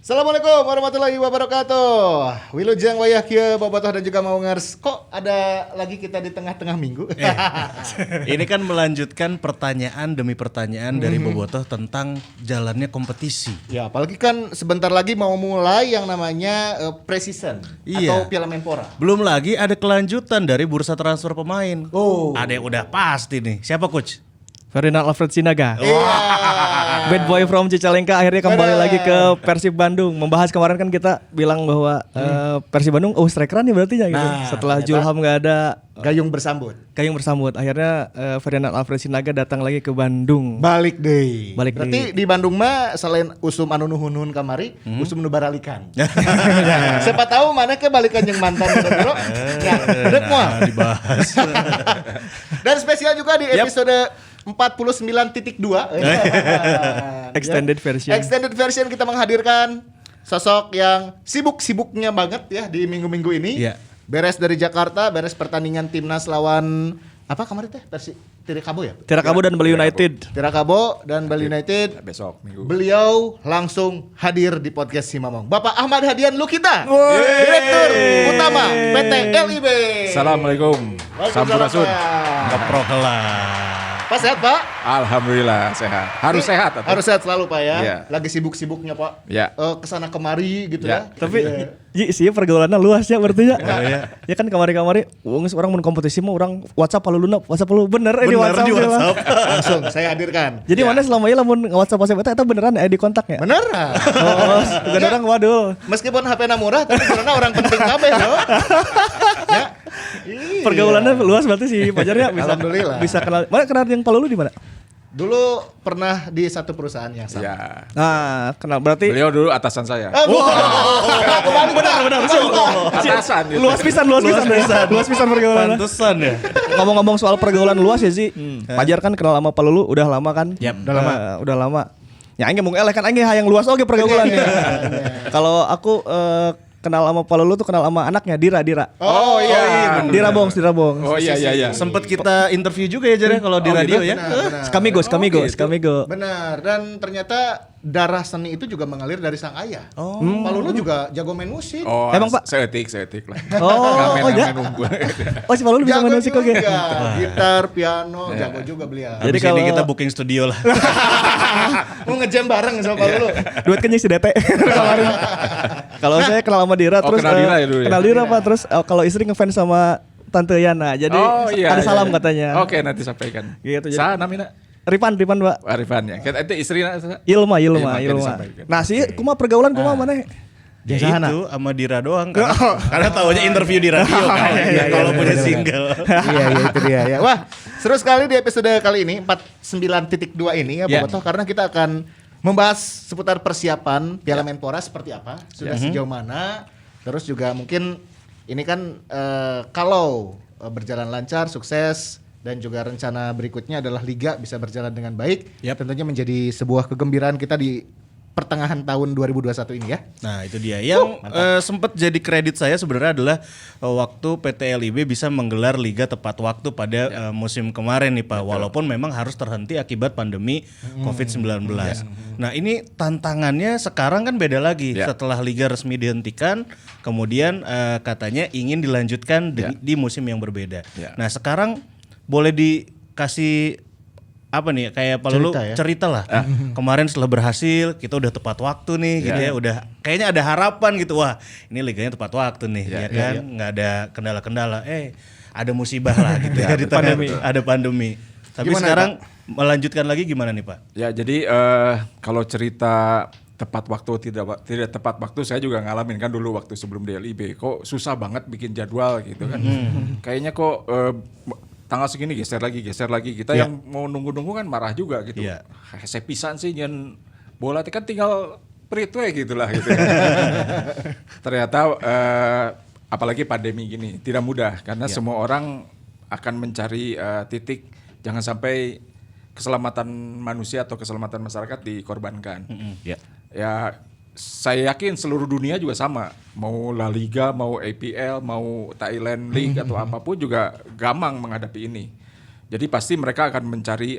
Assalamualaikum warahmatullahi wabarakatuh. Wilujeng wayah kieu bobotoh dan juga maungers. Kok ada lagi kita di tengah-tengah minggu? Ini kan melanjutkan pertanyaan demi pertanyaan dari bobotoh tentang jalannya kompetisi. Ya, apalagi kan sebentar lagi mau mulai yang namanya pre-season atau Piala Menpora. Belum lagi ada kelanjutan dari bursa transfer pemain. Oh. Ada yang udah pasti nih. Siapa coach? Ferdinand Alfred Sinaga. Iya. Bad boy from Cicalengka akhirnya kembali lagi ke Persib Bandung. Membahas kemarin kan kita bilang bahwa Persib Bandung strikeran nih berarti ya gitu. Nah, setelah ternyata Julham nggak ada, Gayung bersambut. Akhirnya Ferdinand Alfred Sinaga datang lagi ke Bandung. Balik deh. Balik Berarti deui. di Bandung mah selain usum anu nuhun kamari, usum nu baralikan. Siapa tahu mana ke balikan yang mantan udah bro. Ya, deuk moal. Dibahas. Dan spesial juga di episode 49.2 Extended version. Extended version kita menghadirkan sosok yang sibuk-sibuknya banget ya di minggu-minggu ini. Iya. Beres dari Jakarta, beres pertandingan timnas lawan apa kemarin teh? Tirakabo ya? Tirakabo dan Bali United. Tirakabo dan Bali United. Besok minggu. Beliau langsung hadir di podcast Simamong. Bapak Ahmad Hadian Lukita, Direktur Utama PT LIB. Assalamualaikum. Sampurasun. Keprok lah. Pak sehat Pak? Alhamdulillah sehat. Harus Ini sehat. Atau? Harus sehat selalu Pak ya. Iya. Lagi sibuk-sibuknya Pak. Ya. Kesana kemari gitu ya. Ya. Tapi sih pergaulannya luas ya berarti ya. iya. Ya kan kemari-kemari orang mun kompetisi mah orang WhatsApp paluluna, WhatsApp palu bener di WhatsApp. Di WhatsApp. Langsung saya hadirkan. Jadi mana selama ini lamun WhatsApp eta beneran di kontak ya? Beneran. Oh, bukan orang waduh. Meskipun HP-na murah tapi karena orang penting kabeh loh. Ya. Iya. Pergaulannya luas berarti sih pacarnya bisa. Alhamdulillah. Bisa kenal. Mana kenal yang palulu di mana? Dulu pernah di satu perusahaan yang sama. Ya. Nah, kenal berarti Beliau dulu atasan saya. Benar. Atasan. Gitu. luas pisan pergaulan. Pantesan ya. Ngomong-ngomong soal pergaulan luas ya sih. Pajar kan kenal sama palulu udah lama kan? Yap. Udah lama. Ya aing mung eleh kan aing hayang luas oge pergaulannya. Kalau aku kenal sama palulu tuh kenal sama anaknya Dira. Oh iya. Dira Bongs. Oh iya. Sempat kita interview juga ya Jare kalau di radio ya. Benar. Skamigo. Benar, dan ternyata darah seni itu juga mengalir dari sang ayah. Pak Lulu juga jago main musik. Oh, Emang, Pak? Seetik lah. Oh, ya? Unggul. Oh, si palulu bisa Jago main musik oke. juga. Gitar, piano, jago juga beliau. Jadi Jadi kalau kalau- kita booking studio lah. Mau ngejam bareng sama Pak Lulu. Duet kenyang si Dete kemarin. Kalau saya kenal sama Dira Oh, terus kenal Dira ya dulu ya? kenal Dira Pak terus kalau istri ngefans sama Tante Yana. Jadi ada salam katanya. Oke, nanti sampaikan. Gitu, jadi- Sa namina Rifan Pak. Arifan ya. Kita itu istrina. Ilma. Ilma, disampaikan. Nah sih, kumaha pergaulan kumaha mana? Ya Biasa, itu sama Dira doang kan. Karena tahunya interview di radio kan. Kalau punya single. Iya itu dia ya. Wah, seru sekali di episode kali ini 49.2 ini ya Bobotoh karena kita akan membahas seputar persiapan Piala Menpora seperti apa, sudah sejauh mana. Terus juga mungkin ini kan kalau berjalan lancar, sukses dan juga rencana berikutnya adalah liga bisa berjalan dengan baik. Yap. Tentunya menjadi sebuah kegembiraan kita di pertengahan tahun 2021 ini ya. Nah itu dia yang sempat jadi kredit saya sebenarnya adalah waktu PT LIB bisa menggelar liga tepat waktu pada musim kemarin nih Pak. Walaupun memang harus terhenti akibat pandemi COVID-19. Nah ini tantangannya sekarang kan beda lagi. Ya. Setelah liga resmi dihentikan, kemudian katanya ingin dilanjutkan di musim yang berbeda. Ya. Nah sekarang boleh dikasih apa nih kayak Pak Lulu cerita lah. Kemarin setelah berhasil kita udah tepat waktu nih gitu ya. Udah kayaknya ada harapan gitu. Wah, ini liganya tepat waktu nih ya kan. Nggak ada kendala-kendala. Ada musibah lah gitu ya di tengah ada pandemi. Tapi Gimana, sekarang melanjutkan lagi gimana nih Pak? Ya, jadi kalau cerita tepat waktu tidak tepat waktu saya juga ngalamin kan dulu waktu sebelum di LIB. Kok susah banget bikin jadwal gitu kan. Kayaknya kok tanggal segini geser lagi. Kita yang mau nunggu-nunggu kan marah juga gitu. Iya. Saya pisan sih nyen bola kan tinggal prit we gitulah gitu. Ternyata apalagi pandemi gini tidak mudah karena semua orang akan mencari titik jangan sampai keselamatan manusia atau keselamatan masyarakat dikorbankan. Ya saya yakin seluruh dunia juga sama. Mau La Liga, mau APL, mau Thailand League atau apapun juga gampang menghadapi ini. Jadi pasti mereka akan mencari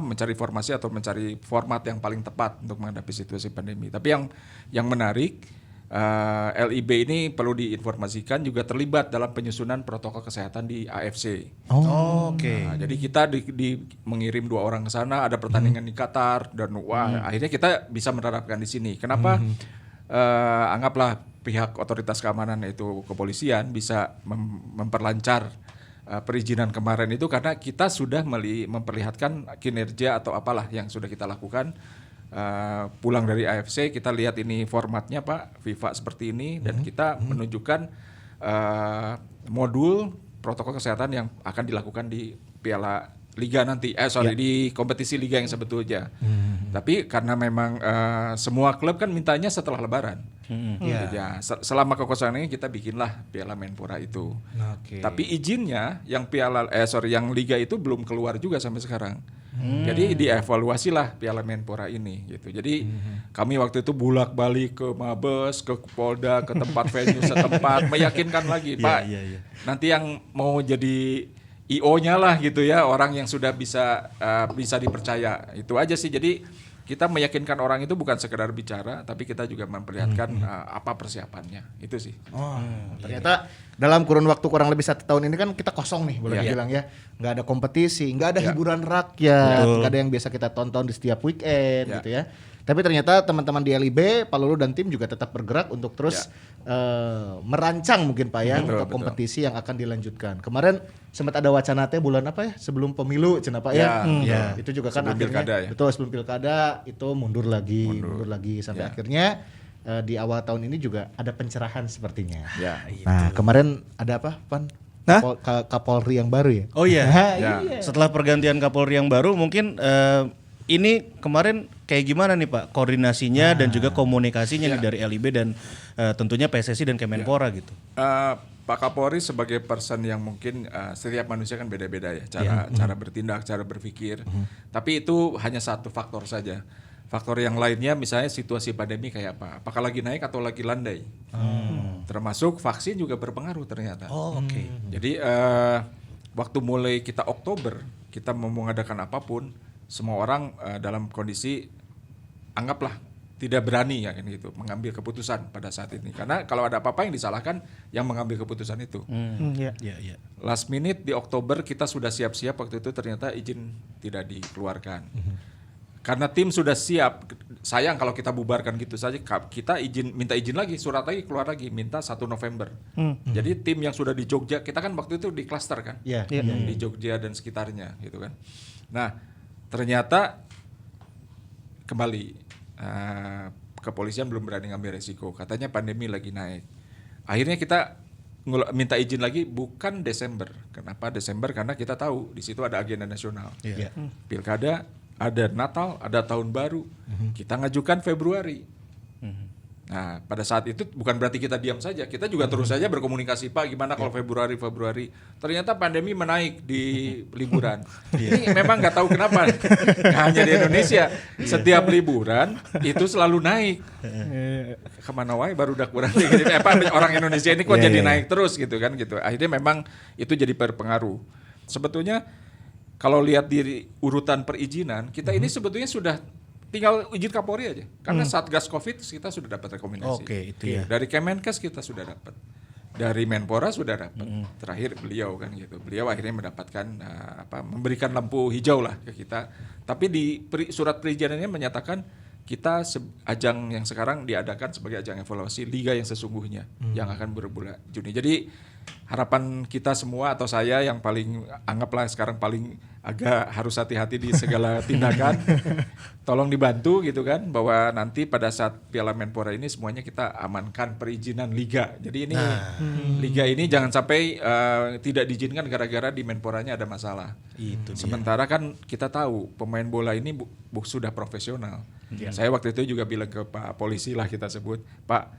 mencari informasi atau mencari format yang paling tepat untuk menghadapi situasi pandemi. Tapi yang menarik, LIB ini perlu diinformasikan juga terlibat dalam penyusunan protokol kesehatan di AFC. Oke. Nah, jadi kita mengirim 2 orang ke sana, ada pertandingan di Qatar dan akhirnya kita bisa menerapkan di sini. Kenapa? Anggaplah pihak otoritas keamanan yaitu kepolisian bisa memperlancar perizinan kemarin itu karena kita sudah memperlihatkan kinerja atau apalah yang sudah kita lakukan. Pulang dari AFC kita lihat ini formatnya Pak FIFA seperti ini dan kita menunjukkan modul protokol kesehatan yang akan dilakukan di Piala Liga nanti di kompetisi liga yang sebetulnya. Tapi karena memang semua klub kan mintanya setelah Lebaran. Ya, selama kekosongan ini kita bikinlah Piala Menpora itu. Tapi izinnya yang yang liga itu belum keluar juga sampai sekarang. Jadi dievaluasilah Piala Menpora ini gitu. Jadi kami waktu itu bolak-balik ke Mabes, ke Polda, ke tempat venue setempat meyakinkan lagi, Pak. Nanti yang mau jadi IO-nya lah gitu ya, orang yang sudah bisa dipercaya. Itu aja sih. Jadi kita meyakinkan orang itu bukan sekedar bicara, tapi kita juga memperlihatkan apa persiapannya. Itu sih. Ternyata dalam kurun waktu kurang lebih 1 tahun ini kan kita kosong nih boleh dibilang ya. Nggak ada kompetisi, nggak ada hiburan rakyat, nggak ada yang biasa kita tonton di setiap weekend gitu ya. Tapi ternyata teman-teman di LIB, Pak Lulu dan tim juga tetap bergerak untuk terus merancang mungkin Pak ya untuk kompetisi yang akan dilanjutkan. Kemarin sempat ada wacana teh bulan apa ya sebelum pemilu cenah Pak ya. Itu juga kan sebelum akhirnya pilkada, ya? betul sebelum pilkada itu mundur lagi sampai akhirnya di awal tahun ini juga ada pencerahan sepertinya. Nah, kemarin ada apa, Pan? Kapolri yang baru ya? Oh iya. Setelah pergantian Kapolri yang baru mungkin ini kemarin kayak gimana nih Pak koordinasinya dan juga komunikasinya nih dari LIB dan tentunya PSSI dan Kemenpora gitu. Pak Kapolri sebagai person yang mungkin setiap manusia kan beda-beda ya cara bertindak, cara berpikir. Tapi itu hanya satu faktor saja. Faktor yang lainnya misalnya situasi pandemi kayak apa? Apakah lagi naik atau lagi landai? Termasuk vaksin juga berpengaruh ternyata. Jadi waktu mulai kita Oktober kita mau mengadakan apapun, semua orang dalam kondisi anggaplah tidak berani ya kan gitu mengambil keputusan pada saat ini karena kalau ada apa-apa yang disalahkan yang mengambil keputusan itu. Last minute di Oktober kita sudah siap-siap waktu itu ternyata izin tidak dikeluarkan. Karena tim sudah siap, sayang kalau kita bubarkan gitu saja kita minta izin lagi, surat lagi keluar lagi minta 1 November. Jadi tim yang sudah di Jogja, kita kan waktu itu di klaster kan. Di Jogja dan sekitarnya gitu kan. Nah, ternyata kembali kepolisian belum berani ngambil resiko. Katanya pandemi lagi naik. Akhirnya kita minta izin lagi bukan Desember. Kenapa Desember? Karena kita tahu di situ ada agenda nasional. Pilkada, ada Natal, ada Tahun Baru. Kita ngajukan Februari. Nah, pada saat itu bukan berarti kita diam saja. Kita juga terus saja berkomunikasi, Pak, gimana kalau Februari. Ternyata pandemi menaik di liburan. Ini memang nggak tahu kenapa. Nggak hanya di Indonesia. Setiap liburan itu selalu naik. Kemana wae baru udah kurang. Orang Indonesia ini kok jadi naik terus gitu kan gitu. Akhirnya memang itu jadi berpengaruh. Sebetulnya kalau lihat di urutan perizinan, kita ini sebetulnya sudah tinggal izin Kapolri aja. Karena Satgas Covid kita sudah dapat rekomendasi. Itu ya. Dari Kemenkes kita sudah dapat. Dari Menpora sudah dapat. Terakhir beliau kan gitu. Beliau akhirnya mendapatkan memberikan lampu hijau lah ke kita. Tapi di surat perizinannya menyatakan kita ajang yang sekarang diadakan sebagai ajang evaluasi liga yang sesungguhnya yang akan berbulan Juni. Jadi harapan kita semua atau saya yang paling anggaplah sekarang paling agak harus hati-hati di segala tindakan. Tolong dibantu gitu kan bahwa nanti pada saat Piala Menpora ini semuanya kita amankan perizinan liga. Jadi ini liga ini jangan sampai tidak diizinkan gara-gara di Menporanya ada masalah. Sementara kan kita tahu pemain bola ini sudah profesional. Saya waktu itu juga bilang ke Pak Polisi lah kita sebut, Pak,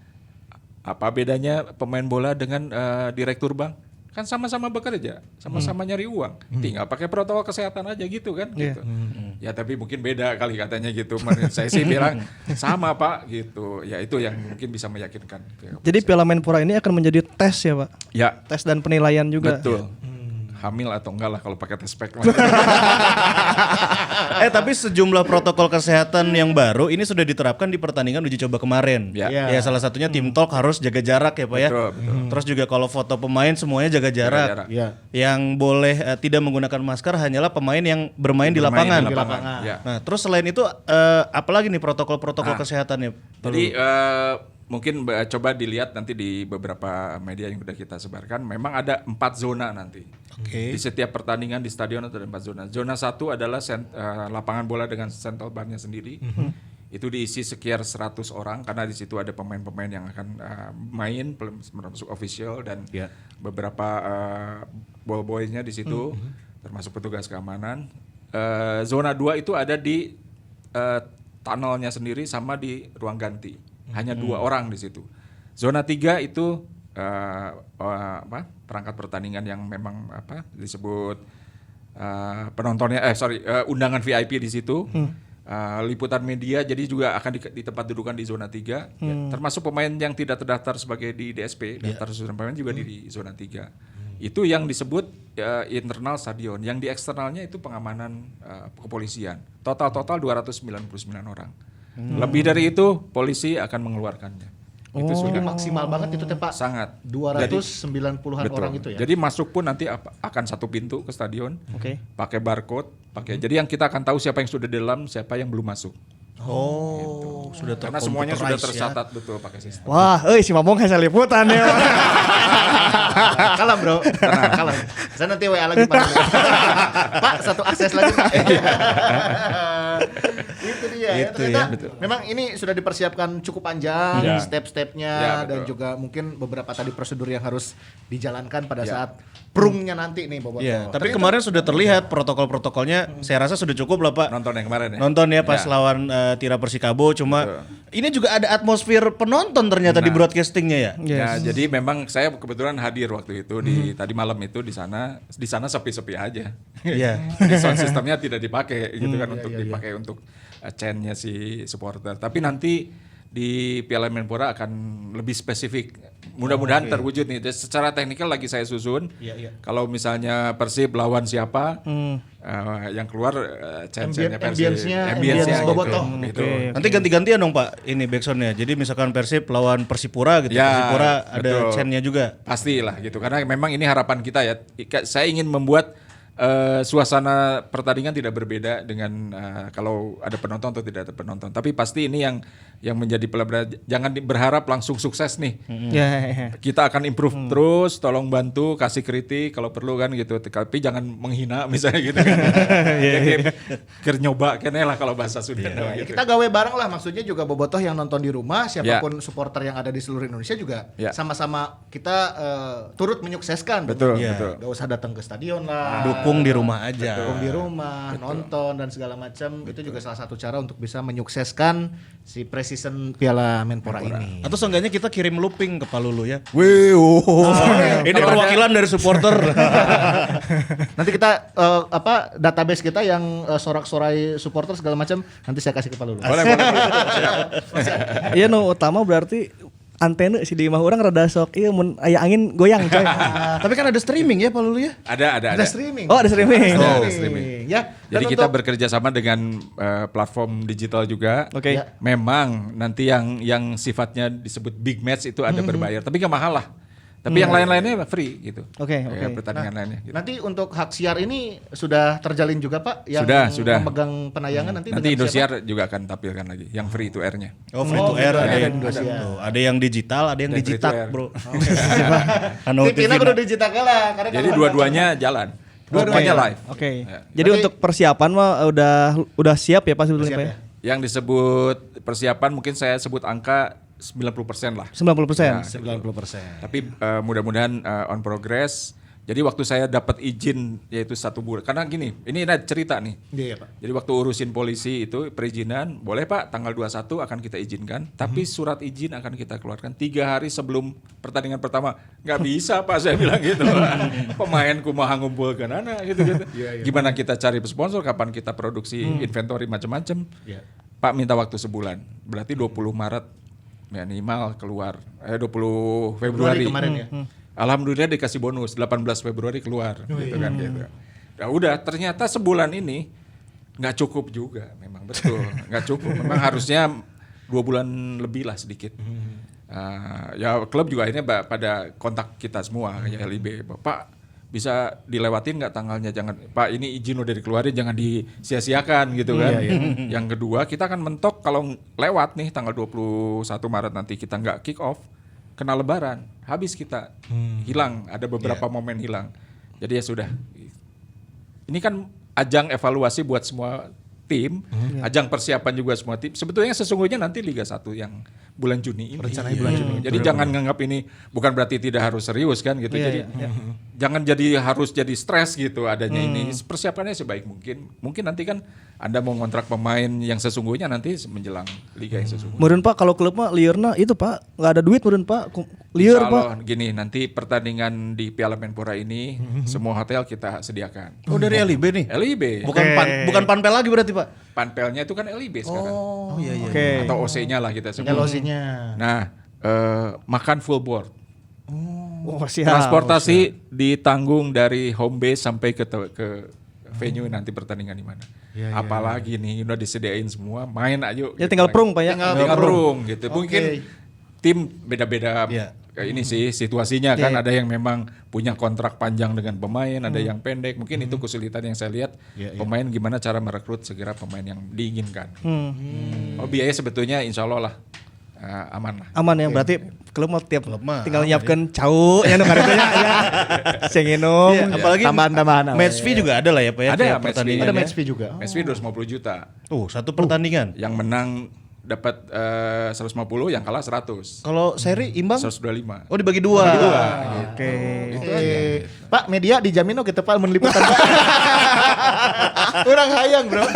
apa bedanya pemain bola dengan direktur bank? Kan sama-sama bekerja, sama-sama nyari uang. Tinggal pakai protokol kesehatan aja gitu kan. Gitu. Ya tapi mungkin beda kali katanya gitu. Saya sih bilang sama Pak gitu. Ya itu yang mungkin bisa meyakinkan. Jadi Piala Menpora ini akan menjadi tes ya Pak? Ya. Tes dan penilaian juga. Betul. hamil atau enggak lah kalau pakai tes pack. Tapi sejumlah protokol kesehatan yang baru ini sudah diterapkan di pertandingan uji coba kemarin. Ya. Ya salah satunya tim talk harus jaga jarak ya Pak ya. Betul. Terus juga kalau foto pemain semuanya jaga jarak. Ya. Yang boleh tidak menggunakan masker hanyalah pemain yang bermain di lapangan. Ya. Nah, terus selain itu apalagi nih protokol-protokol kesehatannya? Jadi mungkin coba dilihat nanti di beberapa media yang sudah kita sebarkan. Memang ada 4 zona nanti. Di setiap pertandingan di stadion ada 4 zona. Zona 1 adalah lapangan bola dengan central bar-nya sendiri. Itu diisi sekitar 100 orang karena di situ ada pemain-pemain yang akan main termasuk official dan beberapa ball boy-nya di situ termasuk petugas keamanan. Zona 2 itu ada di tunnelnya sendiri sama di ruang ganti. Hanya 2 orang di situ. Zona 3 itu perangkat pertandingan yang memang disebut penontonnya undangan VIP di situ. Liputan media jadi juga akan di tempat dudukan di zona 3 termasuk pemain yang tidak terdaftar sebagai di DSP daftar susunan pemain juga di zona 3. Itu yang disebut internal stadion. Yang di eksternalnya itu pengamanan kepolisian. Total 299 orang. Lebih dari itu polisi akan mengeluarkannya. Itu sudah maksimal banget itu Pak. Sangat. 290-an orang itu ya. Jadi masuk pun nanti akan satu pintu ke stadion. Pakai barcode, Jadi yang kita akan tahu siapa yang sudah di dalam, siapa yang belum masuk. Sudah karena semuanya sudah tercatat betul pakai sistem. Wah, si Mamong kayak liputan ya. Kalem bro, kalem. Saya nanti WA lagi Pak, satu akses lagi Pak. Itu dia ya. Ternyata memang ini sudah dipersiapkan cukup panjang step-stepnya dan juga mungkin beberapa tadi prosedur yang harus dijalankan pada saat prungnya nanti nih Boboto. Tapi kemarin sudah terlihat protokol-protokolnya. Saya rasa sudah cukup lah Pak. Nonton yang kemarin ya. Nonton ya pas lawan Tira Persikabo. Cuma ini juga ada atmosfer penonton ternyata di broadcastingnya ya. Ya, jadi memang saya kebetulan hadir waktu itu di tadi malam itu di sana sepi-sepi aja. Jadi sound systemnya tidak dipakai gitu kan untuk dipakai untuk chant-nya si supporter. Tapi nanti di Piala Menpora akan lebih spesifik. Mudah-mudahan terwujud nih. Secara teknikal lagi saya susun. Kalau misalnya Persib lawan siapa, yang keluar chant-nya Persib, ambience-nya Boboto. gitu. Nanti ganti-gantian dong Pak ini backsound-nya. Jadi misalkan Persib lawan Persipura gitu. Persipura ada chant-nya juga. Pastilah gitu. Karena memang ini harapan kita ya. Saya ingin membuat suasana pertandingan tidak berbeda dengan kalau ada penonton atau tidak ada penonton. Tapi pasti ini yang menjadi pelajaran. Jangan berharap langsung sukses nih. Kita akan improve terus. Tolong bantu, kasih kritik kalau perlu kan gitu. Tapi jangan menghina misalnya gitu kan. Nyoba kene lah kalau bahasa Sunda. Gitu. Kita gawe bareng lah. Maksudnya juga bobotoh yang nonton di rumah, siapapun supporter yang ada di seluruh Indonesia juga sama-sama kita turut menyukseskan. Betul. Gak usah datang ke stadion lah. Dukung di rumah aja. Dukung di rumah, nonton dan segala macam. Itu juga salah satu cara untuk bisa menyukseskan si pre-season Piala Menpora ini. Atau seenggaknya kita kirim looping ke Palulu ya. Ini perwakilan dari supporter. Nanti kita database kita yang sorak-sorai supporter segala macam nanti saya kasih ke Palulu. Boleh. Iya utama berarti antena si di imah orang rada sok mun aya angin goyang coy. Tapi kan ada streaming ya Pak Lulu ya? Ada streaming. Oh, ada streaming. Ada streaming. Ya. Jadi kita bekerja sama dengan platform digital juga. Oke. Memang nanti yang sifatnya disebut big match itu ada berbayar, tapi nggak mahal lah. Tapi yang lain-lainnya free gitu. Oke. Pertandingan lainnya. Gitu. Nanti untuk hak siar ini sudah terjalin juga Pak yang sudah. memegang penayangan nanti Indosiar juga akan tampilkan lagi yang free to air-nya. Oh, free to air ada yang Indosiar. ada yang digital, ada yang digital, Bro. TV-nya kudu digital lah karena jadi dua-duanya jalan. Dua-duanya live. Oke. Jadi untuk persiapan mah udah siap ya Pak sebetulnya Pak ya? Yang disebut persiapan mungkin saya sebut angka 90% lah. 90%. 90%. Tapi mudah-mudahan on progress. Jadi waktu saya dapat izin yaitu 1 bulan. Karena gini, ini ada cerita nih. Iya Pak. Jadi waktu urusin polisi itu perizinan, boleh Pak tanggal 21 akan kita izinkan. Tapi surat izin akan kita keluarkan 3 hari sebelum pertandingan pertama. Nggak bisa Pak saya bilang gitu. Pemain kumaha ngumpulkan anak gitu-gitu. Gimana kita cari sponsor, kapan kita produksi inventory macam-macam. Pak minta waktu sebulan. Berarti 20 Maret minimal keluar 20 Februari kemarin ya. Alhamdulillah dikasih bonus 18 Februari keluar gitu kan gitu. Nah udah ternyata sebulan ini nggak cukup juga, memang betul nggak cukup. Memang harusnya 2 bulan lebih lah sedikit. Ya klub juga akhirnya pada kontak kita semua ya LIB, Pak bisa dilewatin nggak tanggalnya, jangan Pak ini izin udah dikeluarin jangan disia-siakan gitu kan. Yang kedua kita akan mentok kalau lewat nih tanggal 21 Maret nanti kita nggak kick off, kena lebaran habis kita hilang, ada beberapa momen hilang. Jadi ya sudah, ini kan ajang evaluasi buat semua tim, ajang persiapan juga semua tim. Sebetulnya sesungguhnya nanti Liga 1 yang bulan Juni ini. Rencananya bulan Juni. Jadi jangan nganggap ini bukan berarti tidak harus serius kan gitu. Jadi jangan jadi harus jadi stres gitu adanya ini. Persiapannya sebaik mungkin. Mungkin nanti kan Anda mau ngontrak pemain yang sesungguhnya nanti menjelang liga yang sesungguhnya. Meureun Pak kalau klub mah liurna itu Pak, nggak ada duit meureun Pak. Liur Insya Pak. Allah, gini nanti pertandingan di Piala Menpora ini semua hotel kita sediakan. Oh dari LIB nih? LIB. Bukan panpel lagi berarti Pak? Panpelnya itu kan LIB sekarang. Oh iya. Oke. Atau OC-nya lah kita sebut. LOC-nya. Nah, makan full board. Oh, siap. Transportasi ditanggung dari home base sampai ke venue nanti pertandingan di mana. Apalagi nih udah disediain semua, main ayo. Ya tinggal prung Pak ya. Tinggal prung gitu. Mungkin tim beda-beda ini sih situasinya kan, ada yang memang punya kontrak panjang dengan pemain, ada yang pendek. Mungkin itu kesulitan yang saya lihat pemain gimana cara merekrut segera pemain yang diinginkan. Oh biaya sebetulnya insya Allah lah aman lah. Aman ya, berarti klub mah tinggal nyiapkan cau ya nu karetanya ya. Sing nginum. Apalagi tambahan-tambahan. match fee juga ada lah ya Pak ya? Ada tiap match fee. pertandingan Ada ya? match fee juga. Match fee 250 juta. Satu pertandingan. Yang menang dapat 150, yang kalah 100. Kalau seri imbang? 125. Oh dibagi dua. Oke. Pak media dijamin kita Pak meliputan Pak. Orang hayang bro.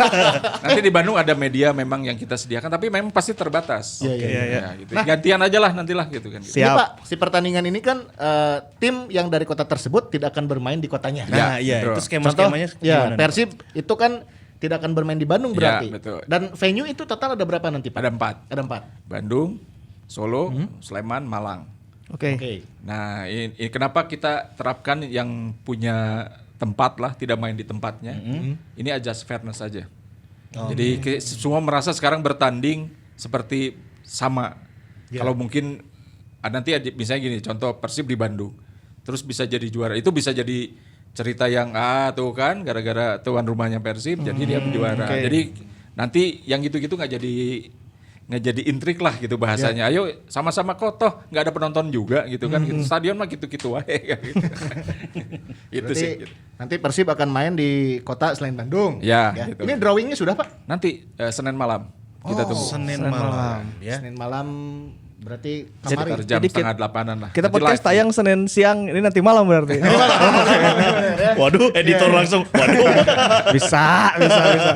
Nanti di Bandung ada media memang yang kita sediakan, tapi memang pasti terbatas. Iya. Gitu. Gantian aja lah nantilah gitu kan. Gitu. Ini Pak, si pertandingan ini kan tim yang dari kota tersebut tidak akan bermain di kotanya. Nah iya betul. itu skema-skemanya gimana? Persib itu kan tidak akan bermain di Bandung berarti. betul. Dan venue itu total ada berapa nanti Pak? Ada 4. Ada 4. Bandung, Solo, Sleman, Malang. Oke. Nah, ini kenapa kita terapkan yang punya tempat lah, tidak main di tempatnya. Ini adjust fairness saja. Jadi semua merasa sekarang bertanding seperti sama. Kalau mungkin nanti misalnya gini, contoh Persib di Bandung, terus bisa jadi juara. Itu bisa jadi cerita yang tuh kan gara-gara tuan rumahnya Persib, jadi dia juara. Jadi nanti yang gitu-gitu nggak jadi intrik lah gitu bahasanya. Ayo sama-sama kotoh, nggak ada penonton juga gitu kan. Gitu. Stadion mah gitu-gitu wae. Gitu. Itu Berarti sih. Gitu. nanti Persib akan main di kota selain Bandung. Ya. Gitu. Ini drawingnya sudah Pak? Nanti Senin malam kita tunggu. Senin malam. Ya. Senin malam berarti Sekitar kemarin. jam Jadi setengah 8-an lah. Kita Nanti podcast live. tayang Senin siang, ini nanti malam berarti. Waduh editor langsung. Waduh. bisa.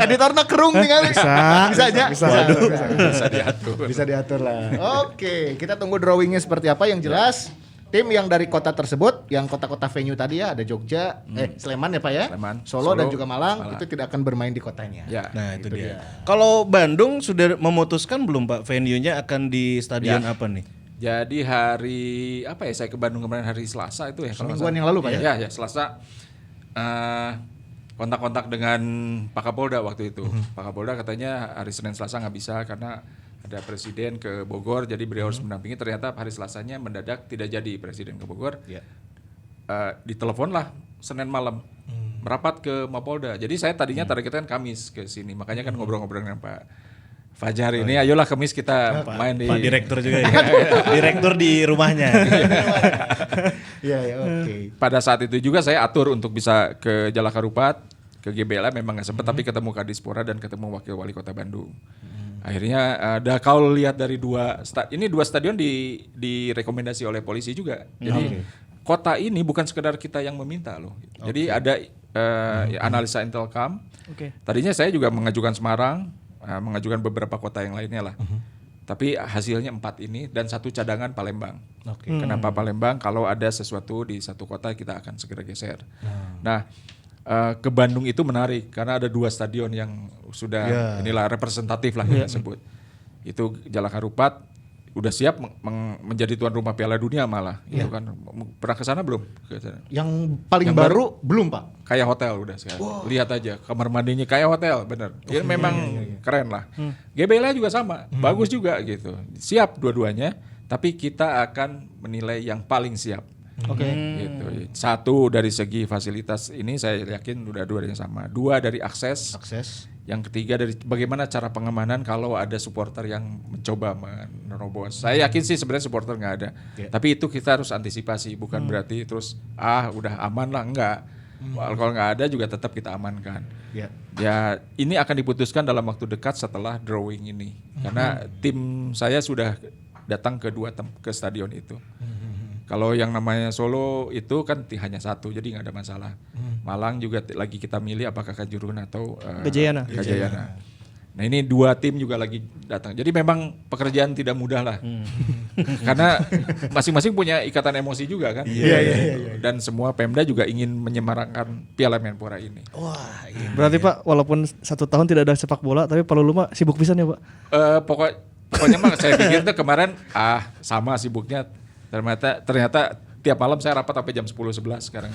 Editornya kerung tinggal. Bisa aja. Bisa diatur. Bisa diatur lah. Oke, kita tunggu drawingnya seperti apa. Yang jelas tim yang dari kota tersebut, yang kota-kota venue tadi ya, ada Jogja, Sleman ya Pak ya, Sleman, Solo dan Solo, juga Malang, Malang. itu tidak akan bermain di kotanya. Ya. Nah itu dia. Kalau Bandung sudah memutuskan belum Pak venue-nya akan di stadion apa nih? Jadi hari apa ya, saya ke Bandung kemarin hari Selasa itu ya. kalau nggak Semingguan salah. yang lalu Pak ya? Ya Selasa. Kontak-kontak dengan Pak Kapolda waktu itu. Pak Kapolda katanya hari Senin Selasa nggak bisa karena ada presiden ke Bogor, jadi beliau harus mendampingi. Ternyata hari Selasanya mendadak tidak jadi presiden ke Bogor. Ditelepon lah Senin malam, merapat ke Mapolda. Jadi saya tadinya targetkan Kamis ke sini, makanya kan ngobrol-ngobrol dengan Pak Fajar ini. Ayolah Kamis kita main di. Pak Direktur juga ya. Direktur di rumahnya. Iya, oke. Pada saat itu juga saya atur untuk bisa ke Jalak Harupat, ke GBLA memang nggak sempat, tapi ketemu Kadispora dan ketemu Wakil Wali Kota Bandung. Akhirnya ada kalau lihat dari dua stadion direkomendasi oleh polisi juga. Jadi kota ini bukan sekedar kita yang meminta loh. Jadi ada analisa Intelcam. Tadinya saya juga mengajukan Semarang, mengajukan beberapa kota yang lainnya lah. Tapi hasilnya 4 ini dan 1 cadangan Palembang. Kenapa Palembang? Kalau ada sesuatu di satu kota kita akan segera geser. Nah, ke Bandung itu menarik karena ada 2 stadion yang sudah inilah representatif lah kita sebut. Itu Jalak Harupat udah siap menjadi tuan rumah Piala Dunia malah gitu kan. Pernah ke sana belum? Yang paling baru belum, Pak. Kayak hotel udah sekarang. Lihat aja kamar mandinya kayak hotel, bener. Ya memang keren lah. GBLA juga sama, bagus juga gitu. Siap dua-duanya, tapi kita akan menilai yang paling siap. Oke. Gitu. Satu dari segi fasilitas ini saya yakin udah dua-duanya sama. Dua dari akses. Yang ketiga dari bagaimana cara pengamanan kalau ada supporter yang mencoba menerobos. Saya yakin sih sebenarnya supporter nggak ada. Tapi itu kita harus antisipasi, bukan berarti terus udah aman lah, enggak. Kalau nggak ada juga tetap kita amankan. Ya ini akan diputuskan dalam waktu dekat setelah drawing ini. Karena tim saya sudah datang ke stadion itu. Kalau yang namanya Solo itu kan hanya satu, jadi nggak ada masalah. Malang juga lagi kita milih apakah Kanjuruhan atau Gajayana. Nah ini 2 tim juga lagi datang. Jadi memang pekerjaan tidak mudah lah. Karena masing-masing punya ikatan emosi juga kan. Dan semua Pemda juga ingin menyemarakan Piala Menpora ini. Wah, berarti Pak, walaupun 1 tahun tidak ada sepak bola, tapi Pak Lulu mah sibuk pisan ya Pak? Pokoknya mah saya pikir tuh kemarin sama sibuknya. Ternyata tiap malam saya rapat sampai jam 10-11 sekarang.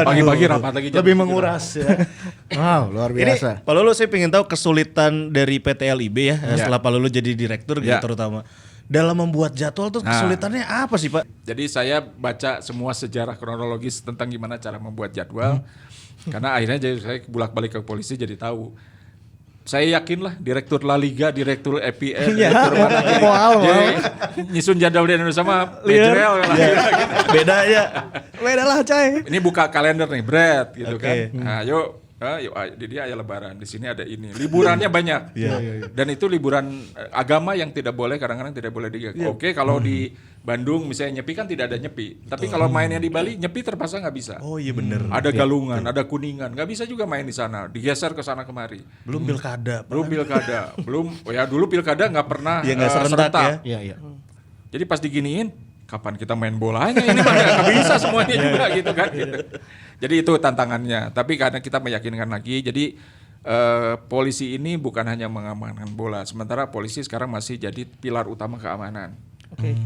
Pagi-pagi rapat lagi. Lebih menguras ya. Wow, luar biasa. Ini Pak Lulu saya pengen tahu kesulitan dari PT LIB ya, setelah Pak Lulu jadi direktur gitu terutama. Dalam membuat jadwal tuh kesulitannya apa sih Pak? Jadi saya baca semua sejarah kronologis tentang gimana cara membuat jadwal. Karena akhirnya saya bulak-balik ke polisi jadi tahu. Saya yakin lah direktur La Liga, direktur EPL, direktur mana nyusun jadwal di Indonesia mah Majrel lah. Beda ya. Beda lah coy. Ini buka kalender nih, Brad gitu kan. Nah, yuk di dia aya lebaran, di sini ada ini. Liburannya banyak. Dan itu liburan agama yang tidak boleh, kadang-kadang tidak boleh Oke, kalau di Bandung misalnya Nyepi kan tidak ada Nyepi. Tapi kalau mainnya di Bali, Nyepi terpaksa nggak bisa. Oh iya bener. Ada Galungan, ada Kuningan, nggak bisa juga main di sana. Digeser ke sana kemari. Belum pilkada. Dulu pilkada nggak pernah serentak ya. Jadi pas diginiin, kapan kita main bolanya? Ini mah nggak bisa semuanya juga gitu kan. Jadi itu tantangannya. Tapi karena kita meyakinkan lagi, jadi polisi ini bukan hanya mengamankan bola. Sementara polisi sekarang masih jadi pilar utama keamanan.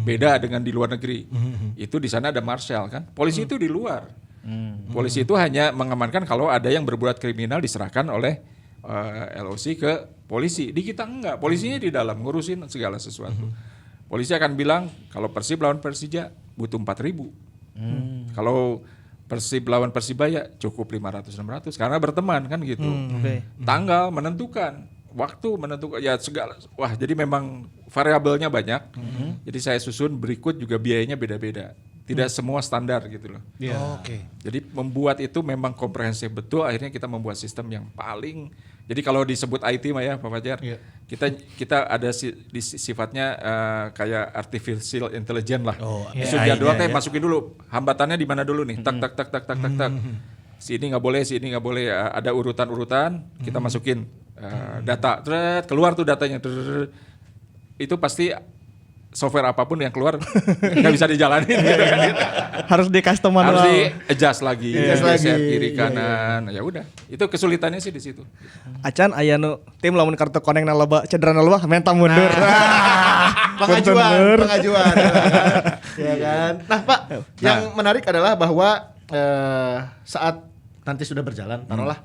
Beda dengan di luar negeri. Itu di sana ada marshal kan. Polisi itu di luar. Polisi itu hanya mengamankan kalau ada yang berbuat kriminal diserahkan oleh LOC ke polisi. Di kita enggak. Polisinya di dalam ngurusin segala sesuatu. Polisi akan bilang kalau Persib lawan Persija butuh 4.000. Kalau Persib lawan Persibaya cukup 500-600 karena berteman kan gitu. Tanggal menentukan, waktu menentukan, ya segala. Wah, jadi memang variabelnya banyak. Jadi saya susun berikut juga biayanya beda-beda. Tidak semua standar gitu loh. Jadi membuat itu memang komprehensif betul. Akhirnya kita membuat sistem yang paling. Jadi kalau disebut IT mah ya Pak Fajar, kita ada sifatnya kayak artificial intelligence lah. Jadwal teh masukin dulu, hambatannya di mana dulu nih, tak. Si ini nggak boleh, ada urutan-urutan, kita masukin data, keluar tuh datanya, itu pasti software apapun yang keluar nggak bisa dijalanin gitu kan. Harus di custom manual. Harus di adjust lagi, geser kiri kanan. Ya udah, itu kesulitannya sih di situ. Acan aya nu tim lamun kartu koneng na loba cedera na loba menta mundur. Pengajuan. Ya kan. Nah, Pak, yang menarik adalah bahwa saat nanti sudah berjalan, taruhlah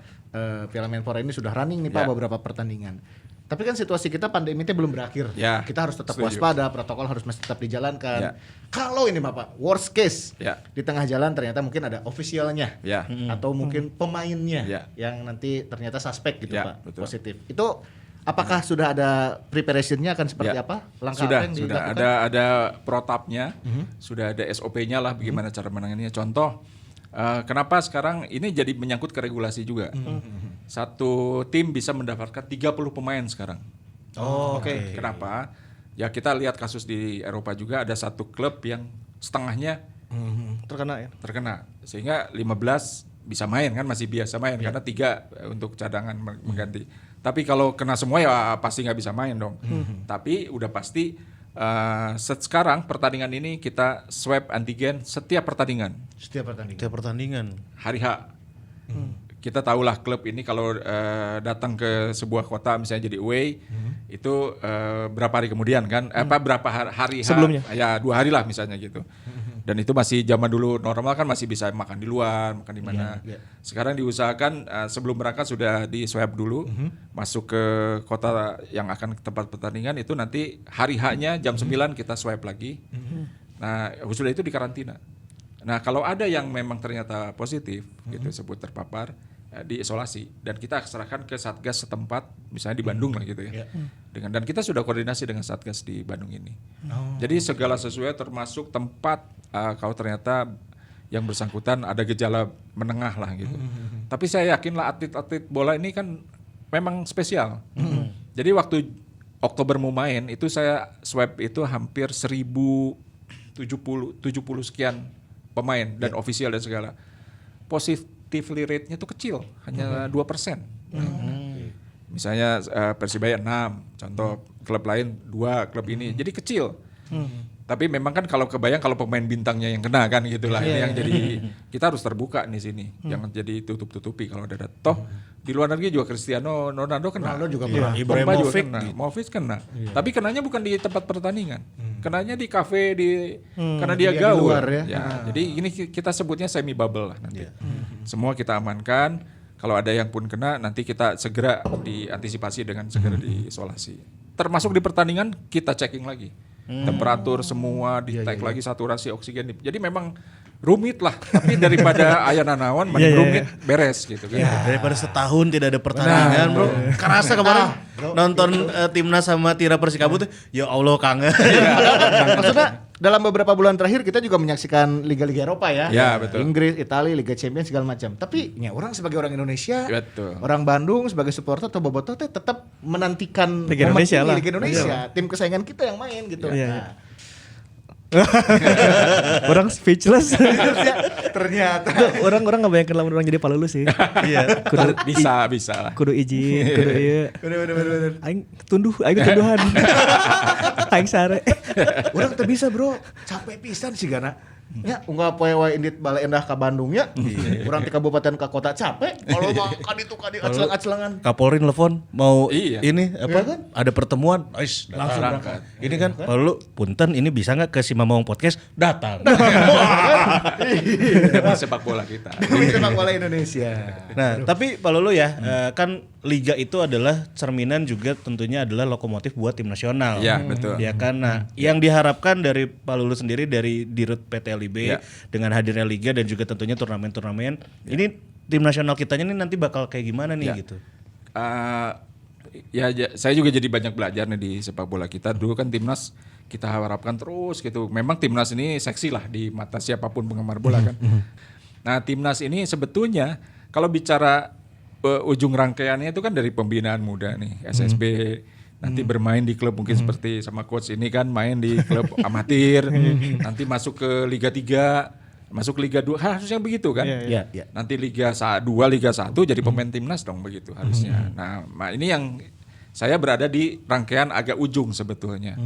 Piala Menpora ini sudah running nih Pak beberapa pertandingan. Tapi kan situasi kita pandemi itu belum berakhir. Kita harus tetap waspada, protokol harus masih tetap dijalankan. Kalau ini Pak, worst case di tengah jalan ternyata mungkin ada officialnya atau mungkin pemainnya yang nanti ternyata suspek gitu Pak, positif. Itu apakah sudah ada preparationnya akan seperti apa? Langkah apa yang dilakukan? Sudah ada protapnya, sudah ada SOP-nya lah bagaimana cara menanganinya. Contoh, kenapa sekarang ini jadi menyangkut ke regulasi juga. Satu tim bisa mendapatkan 30 pemain sekarang. Kenapa? Ya kita lihat kasus di Eropa juga ada satu klub yang setengahnya terkena. Sehingga 15 bisa main kan, masih biasa main karena 3 untuk cadangan mengganti. Tapi kalau kena semua ya pasti nggak bisa main dong. Tapi udah pasti sekarang pertandingan ini kita swab antigen setiap pertandingan. Hari H. Kita tahulah klub ini kalau datang ke sebuah kota misalnya jadi away, itu berapa hari kemudian kan, berapa hari Sebelumnya. ya 2 hari lah misalnya gitu. Dan itu masih zaman dulu normal kan masih bisa makan di luar, makan di mana. Sekarang diusahakan sebelum berangkat sudah di swab dulu, masuk ke kota yang akan ke tempat pertandingan itu nanti hari H-nya jam 9 kita swab lagi. Nah, sudah itu dikarantina. Nah, kalau ada yang memang ternyata positif gitu sebut terpapar, diisolasi dan kita serahkan ke satgas setempat misalnya di Bandung lah gitu ya. Dan kita sudah koordinasi dengan satgas di Bandung ini. Jadi segala sesuai termasuk tempat kalau ternyata yang bersangkutan ada gejala menengah lah gitu. Tapi saya yakinlah atlet-atlet bola ini kan memang spesial. Jadi waktu Oktober mau main itu saya swab itu hampir 1070 sekian pemain dan ofisial dan segala. Positivity rate-nya itu kecil, hanya 2%. Misalnya Persibaya 6, contoh klub lain 2, klub ini. Jadi kecil. Tapi memang kan kalau kebayang kalau pemain bintangnya yang kena kan gitulah. Ini yang jadi kita harus terbuka di sini. Jangan jadi tutup-tutupi kalau ada toh di luar negeri juga Cristiano Ronaldo kena. Ronaldo juga pernah. Ibrahimovic kena. Movic kena. Tapi kenanya bukan di tempat pertandingan. Kenanya di kafe karena dia gaul. Luar, Jadi ini kita sebutnya semi bubble lah nanti. Semua kita amankan. Kalau ada yang pun kena nanti kita segera diantisipasi dengan segera diisolasi. Termasuk di pertandingan kita checking lagi. Temperatur semua di-tag lagi, saturasi oksigen. Jadi memang rumit lah, tapi daripada aya nanawan mending rumit beres gitu kan. Daripada setahun tidak ada pertandingan, bro. Kerasa kemarin nonton timnas sama Tira Persikabo tuh, ya Allah kangen. Maksudnya dalam beberapa bulan terakhir kita juga menyaksikan liga-liga Eropa ya. Ya, betul. Inggris, Italia, Liga Champions segala macam. Tapi ya orang sebagai orang Indonesia, Betul. orang Bandung sebagai supporter atau bobotoh teh tetap menantikan Liga momen Indonesia ini, lah. Liga Indonesia, tim kesayangan kita yang main gitu. Iya. Orang speechless. Ternyata orang nggak bayangkan lamun orang jadi palulu sih. Iya. Bisa lah. Kudu izin, kudu iya. bener. Aing tunduhan. Aing sare. Orang teu bisa bro, capek pisan sih gana. Ya, unggal poe wae indit bale endah ka Bandung nya. Urang ti kabupaten ka kota capek. Kalau mah kadi acelang-acelangan. Kapolri nelfon mau Iya. ini apa? Iya kan? Ada pertemuan, langsung berangkat. Ini kan perlu punten ini bisa nggak ke si Mamawang Podcast datang. Demi sepak bola kita. Demi sepak bola Indonesia. Nah, tapi Pak Lulu ya, kan liga itu adalah cerminan juga tentunya adalah lokomotif buat tim nasional. Ya, betul. Ya kan. Nah, yang diharapkan dari Pak Lulu sendiri dari Dirut PT LIB dengan hadirnya liga dan juga tentunya turnamen-turnamen, ini tim nasional kitanya nih nanti bakal kayak gimana nih gitu. Saya juga jadi banyak belajar nih di sepak bola kita. Dulu kan timnas kita harapkan terus gitu. Memang timnas ini seksi lah di mata siapapun penggemar bola kan. Nah, timnas ini sebetulnya kalau bicara ujung rangkaiannya itu kan dari pembinaan muda nih, SSB. Nanti bermain di klub mungkin seperti sama coach ini kan main di klub amatir, nanti masuk ke Liga 3, masuk Liga 2, harusnya begitu kan? Iya. Nanti Liga 2, Liga 1 jadi pemain timnas dong begitu harusnya. Nah, ini yang saya berada di rangkaian agak ujung sebetulnya.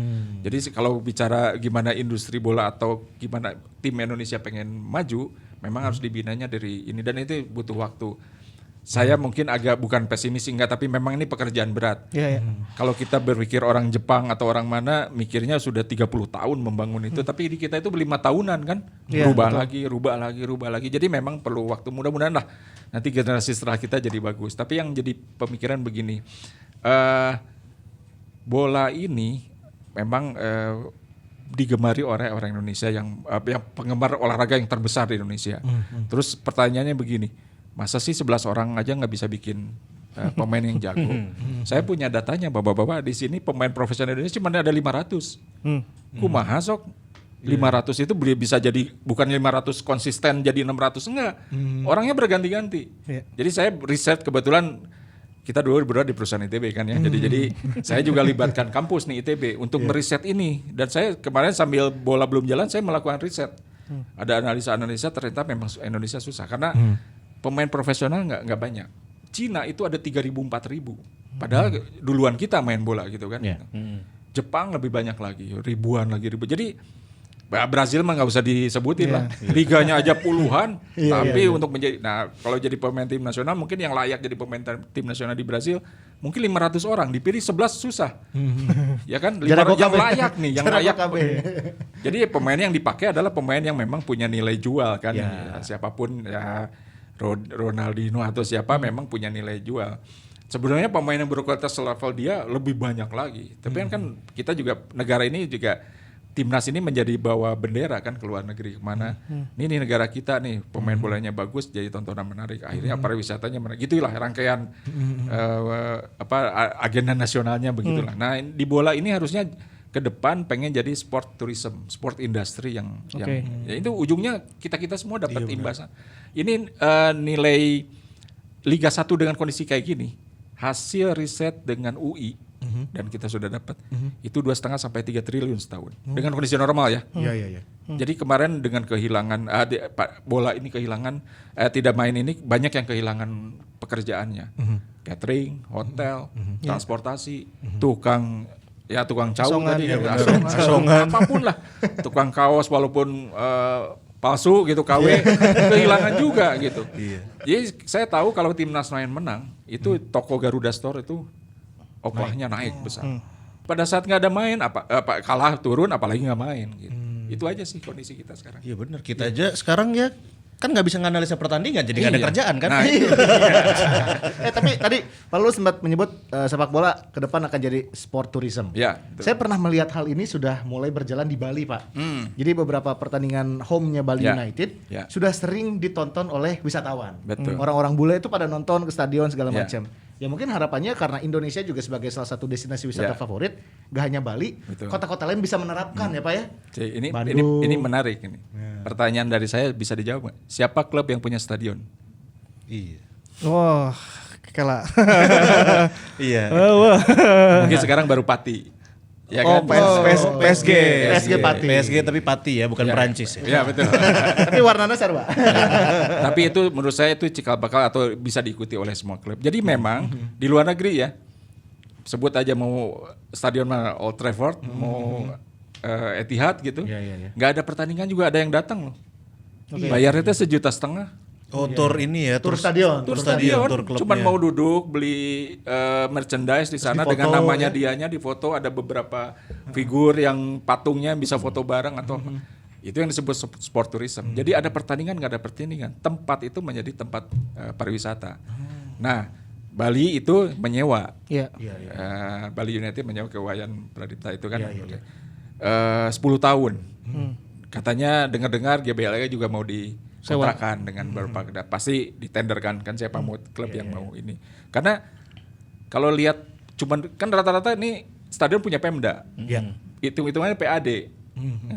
Jadi kalau bicara gimana industri bola atau gimana tim Indonesia pengen maju, memang harus dibinanya dari ini dan itu butuh waktu. Saya mungkin agak bukan pesimis enggak, tapi memang ini pekerjaan berat. Kalau kita berpikir orang Jepang atau orang mana mikirnya sudah 30 tahun membangun itu, tapi di kita itu 5 tahunan kan, rubah lagi. Jadi memang perlu waktu, mudah-mudahan lah nanti generasi setelah kita jadi bagus. Tapi yang jadi pemikiran begini, bola ini memang digemari oleh orang Indonesia yang penggemar olahraga yang terbesar di Indonesia. Terus pertanyaannya begini, masa sih 11 orang aja nggak bisa bikin pemain yang jago? Saya punya datanya, bapak-bapak di sini pemain profesional Indonesia cuma ada 500. Kumaha sok? 500 itu bisa jadi bukan 500 konsisten jadi 600 enggak. Orangnya berganti-ganti. Jadi saya riset kebetulan kita dulu berada di perusahaan ITB kan ya. Jadi saya juga libatkan kampus nih ITB untuk meriset ini dan saya kemarin sambil bola belum jalan saya melakukan riset. Ada analisa ternyata memang Indonesia susah karena pemain profesional nggak banyak. Cina itu ada 3.000 4.000. Padahal duluan kita main bola gitu kan. Jepang lebih banyak lagi, ribuan. Jadi Brazil mah nggak usah disebutin lah, liganya aja puluhan. Tapi untuk menjadi, nah kalau jadi pemain tim nasional mungkin yang layak jadi pemain tim nasional di Brazil mungkin 500 orang, dipilih 11 susah, ya kan? Yang layak nih, yang layak. Jadi pemain yang dipakai adalah pemain yang memang punya nilai jual kan, ya, siapapun ya Ronaldinho atau siapa memang punya nilai jual. Sebenarnya pemain yang berkualitas selevel dia lebih banyak lagi. Tapi kan kita juga negara ini juga timnas ini menjadi bawa bendera kan ke luar negeri kemana. Ini negara kita nih pemain bolanya bagus jadi tontonan menarik. Akhirnya pariwisatanya menarik. Gitulah rangkaian agenda nasionalnya begitulah. Nah di bola ini harusnya ke depan pengen jadi sport tourism, sport industry yang ya itu ujungnya kita semua dapat imbasan. Ini nilai Liga 1 dengan kondisi kayak gini, hasil riset dengan UI dan kita sudah dapat itu 2,5 sampai 3 triliun setahun dengan kondisi normal ya. Iya. Jadi kemarin dengan kehilangan bola ini kehilangan tidak main ini banyak yang kehilangan pekerjaannya, catering, hotel, transportasi, tukang cau tadi, asongan, apapun lah, tukang kaos walaupun palsu gitu KW kehilangan juga gitu. Jadi saya tahu kalau timnas main menang itu toko Garuda Store itu oklahnya naik besar. Pada saat nggak ada main kalah turun apalagi nggak main gitu. Itu aja sih kondisi kita sekarang. Iya benar, kita aja sekarang ya kan nggak bisa nganalisa pertandingan jadi nggak ada kerjaan kan. Nah, Tapi tadi Pak Lulus sempat menyebut sepak bola ke depan akan jadi sport tourism. Ya, Saya pernah melihat hal ini sudah mulai berjalan di Bali, Pak. Jadi beberapa pertandingan home-nya Bali United sudah sering ditonton oleh wisatawan. Betul. Orang-orang bule itu pada nonton ke stadion segala macam. Ya mungkin harapannya karena Indonesia juga sebagai salah satu destinasi wisata favorit, gak hanya Bali, kota-kota lain bisa menerapkan ya Pak ya. Ini menarik ini. Pertanyaan dari saya bisa dijawab. Siapa klub yang punya stadion? Iya. Wah, kalah. Iya. Mungkin sekarang baru Pati. Ya Oh, kan? PSG. PSG Pati. PSG tapi Pati ya, bukan Perancis ya. Ya betul. Tapi warnanya seru, Pak. Tapi itu menurut saya itu cikal bakal atau bisa diikuti oleh semua klub. Jadi memang di luar negeri ya, sebut aja mau stadion Old Trafford, mau Etihad gitu, nggak ada pertandingan juga ada yang datang loh. Bayarnya itu 1,5 juta. Oh, tur ini ya, Tur stadion. Tur stadion, tur klubnya. Cuman mau duduk beli merchandise di sana Terus dengan difoto, namanya dianya di foto, ada beberapa figur yang patungnya bisa foto bareng atau itu yang disebut sport tourism. Jadi ada pertandingan nggak ada pertandingan, tempat itu menjadi tempat pariwisata. Nah Bali itu menyewa, Bali United menyewa ke Wayan Pradipta itu kan. 10 tahun. Katanya dengar-dengar GBLA juga mau dikontrakan dengan beberapa pasti ditenderkan kan siapa mau klub yang mau ini. Karena kalau lihat cuman kan rata-rata ini stadion punya Pemda. Hitung-hitungannya PAD.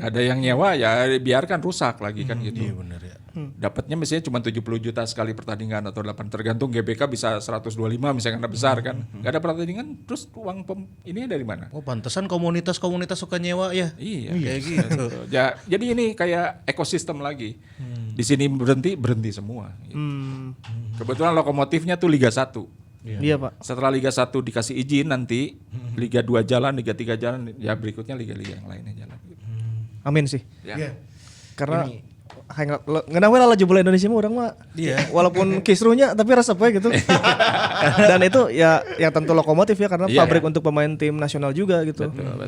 Ada yang nyewa ya biarkan rusak lagi kan gitu. Iya benar ya. Dapatnya misalnya cuma 70 juta sekali pertandingan atau 8 tergantung GBK bisa 125 misalnya karena besar kan. Gak ada pertandingan terus uang ini dari mana? Oh, pantesan komunitas-komunitas suka nyewa ya. Iya. Kayak gitu. Ya, jadi ini kayak ekosistem lagi. Di sini berhenti semua. Gitu. Kebetulan lokomotifnya tuh Liga 1. Iya Pak. Setelah Liga 1 dikasih izin nanti Liga 2 jalan, Liga 3 jalan, ya berikutnya liga-liga yang lainnya jalan. Gitu. Amin sih. Ya. Karena ngenawe lah laju bola Indonesia mah orang mah. Iya. Walaupun kisruhnya tapi resep we gitu. Dan itu ya tentu lokomotif ya karena pabrik untuk pemain tim nasional juga gitu. Betul.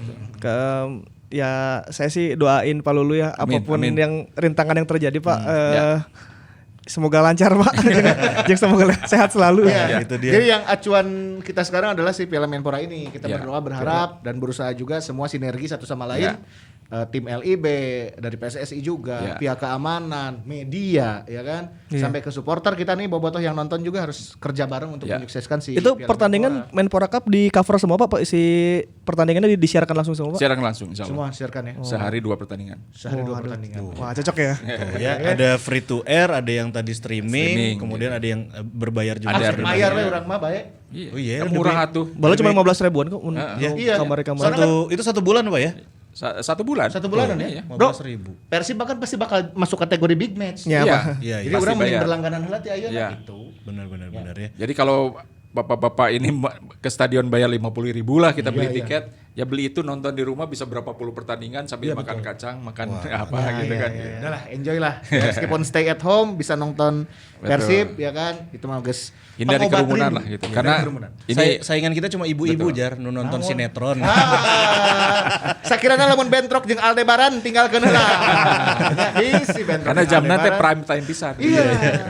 Ya saya sih doain Pak Lulu ya apapun yang rintangan yang terjadi Pak. Semoga lancar Pak. Jangan semoga sehat selalu. Ya, itu dia. Jadi yang acuan kita sekarang adalah si Piala Menpora ini. Kita berdoa berharap dan berusaha juga semua sinergi satu sama lain. Tim LIB dari PSSI juga, pihak keamanan, media, ya kan, sampai ke supporter kita nih bobotoh yang nonton juga harus kerja bareng untuk menyukseskan si. Itu Piala pertandingan Menpora Cup di cover semua Pak, si pertandingannya disiarkan langsung semua Pak. Siaran langsung, insya Allah. Semua siarkan ya. Sehari 2 pertandingan. Sehari 2 pertandingan. Wah cocok ya. Ya, ada free to air, ada yang tadi streaming kemudian ada yang berbayar juga. Ada bayar we urang mah bae. Oh iya, murah atuh. Baru cuma 15 ribuan kok. Iya. Kamar-kamar. Itu 1 bulan Pak ya? 1 bulan. 1 bulanan ya. 15.000. Persib bahkan pasti bakal masuk kategori big match. Ya, Pak. Iya. Jadi Pasti orang mending bayar. berlangganan heula ti ayeuna gitu. Benar ya. Jadi kalau bapak-bapak ini ke stadion bayar 50.000 lah kita beli tiket, Ya beli itu nonton di rumah bisa berapa puluh pertandingan sambil makan kacang, makan apa gitu kan. Udah lah, enjoy lah. Meskipun stay at home bisa nonton Persib ya kan. Itu mah guys. Hindari kerumunan lah gitu. Karena ini saingan kita cuma ibu-ibu jar nonton sinetron. Sakirana lamun bentrok jeung Aldebaran tinggal keun heula. Isi bentrok. karena jamna teh prime time pisan. Iya,